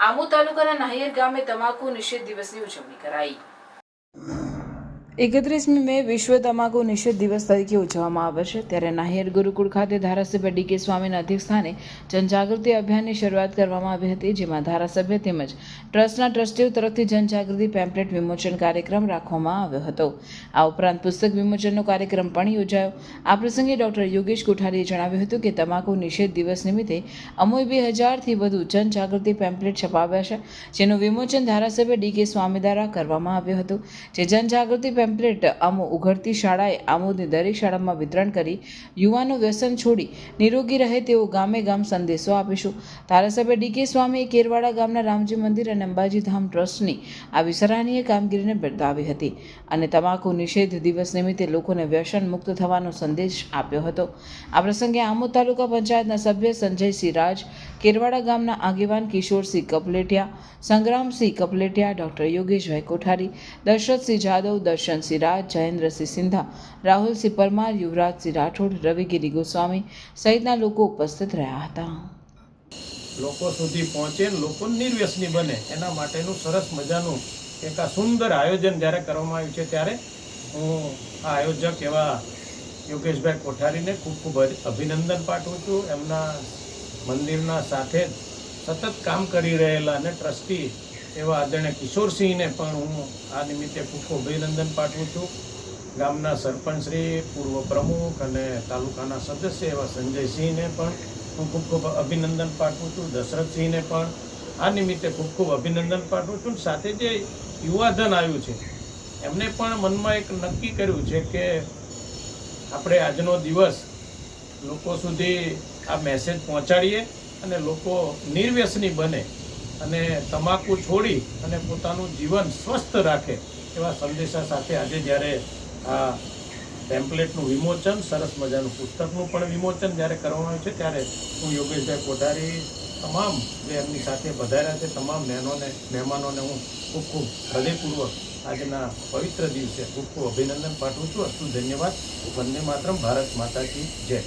આમોદ તાલુકાના નાહિયર ગામે તમાકુ નિષેધ દિવસની ઉજવણી કરાઈ। 31મી મે વિશ્વ તમાકુ નિષેધ દિવસ તરીકે ઉજવવામાં આવે છે। ત્યારે નાહિયર ગુરુકુળ ખાતે ધારાસભ્ય ડી કે સ્વામીના અધ્યક્ષસ્થાને જનજાગૃતિ અભિયાનની શરૂઆત કરવામાં આવી હતી, જેમાં ધારાસભ્ય તેમજ ટ્રસ્ટના ટ્રસ્ટીઓ તરફથી જનજાગૃતિ પેમ્પલેટ વિમોચન કાર્યક્રમ રાખવામાં આવ્યો હતો। આ ઉપરાંત પુસ્તક વિમોચનનો કાર્યક્રમ પણ યોજાયો। આ પ્રસંગે ડોક્ટર યોગેશ કોઠારીએ જણાવ્યું હતું કે તમાકુ નિષેધ દિવસ નિમિત્તે અમોએ 2000થી વધુ જનજાગૃતિ પેમ્પલેટ છપાવ્યા છે, જેનું વિમોચન ધારાસભ્ય ડી કે સ્વામી દ્વારા કરવામાં આવ્યું હતું। જે જનજાગૃતિ પેમ્પલેટ અમો ઉઘડતી શાળાએ આમોદની દરેક શાળામાં વિતરણ કરી યુવાનો વ્યસન છોડી નિરોગી રહે તેવો ગામે ગામ સંદેશો આપીશું। ધારાસભ્ય ડી કે સ્વામીએ કેરવાડા ગામના રામજી મંદિર અને અંબાજી ધામ ટ્રસ્ટની આવી સરાહનીય કામગીરીને બિરદાવી હતી અને તમાકુ નિષેધ દિવસ નિમિત્તે લોકોને વ્યસન મુક્ત થવાનો સંદેશ આપ્યો હતો। આ પ્રસંગે આમોદ તાલુકા પંચાયતના સભ્ય સંજયસિંહ રાજ, કેરવાડા ગામના આગેવાન કિશોરસિંહ કપલેટિયા, સંગ્રામસિંહ કપલેટિયા, ડોક્ટર યોગેશભાઈ કોઠારી, દશરથસિંહ જાદવ, દર્શનસિંહ રાજ, જયેન્દ્રસિંહ સિંધા, રાહુલસિંહ પરમાર, યુવરાજસિંહ રાઠોડ, રવિગીરી ગોસ્વામી સહિતના લોકો ઉપસ્થિત રહ્યા હતા। લોકો સુધી પહોંચે, લોકો નિર્વ્યસની બને એના માટેનું સરસ મજાનું એક આ સુંદર આયોજન જ્યારે કરવામાં આવ્યું છે, ત્યારે હું આ આયોજક એવા યોગેશભાઈ કોઠારીને ખૂબ ખૂબ અભિનંદન પાઠવું છું। એમના મંદિરના સાથે સતત કામ કરી રહેલા અને ટ્રસ્ટી એવા આદરણીય કિશોરસિંહને પણ હું આ નિમિત્તે ખૂબ ખૂબ અભિનંદન પાઠવું છું। ગામના સરપંચશ્રી, પૂર્વ પ્રમુખ અને તાલુકાના સદસ્ય એવા સંજયસિંહને પણ હું ખૂબ ખૂબ અભિનંદન પાઠવું છું। દશરથસિંહને પણ આ નિમિત્તે ખૂબ ખૂબ અભિનંદન પાઠવું છું। સાથે જે યુવાધન આવ્યું છે એમને પણ મનમાં એક નક્કી કર્યું છે કે આપણે આજનો દિવસ લોકો સુધી આ મેસેજ પહોંચાડીએ અને લોકો નિર્વ્યસની બને અને તમાકુ છોડી અને પોતાનું જીવન સ્વસ્થ રાખે એવા સંદેશા સાથે આજે જ્યારે આ પેમ્પલેટનું વિમોચન, સરસ મજાનું પુસ્તકનું પણ વિમોચન જ્યારે કરવામાં આવ્યું છે, ત્યારે હું યોગેશભાઈ કોઠારી, તમામ જે એમની સાથે પધાર્યા છે તમામ મહેમાનોને હું ખૂબ ખૂબ હૃદયપૂર્વક આજના પવિત્ર દિવસે ખૂબ ખૂબ અભિનંદન પાઠવું છું। અસ્તુ ધન્યવાદ। વંદે માતરમ। ભારત માતા કી જય।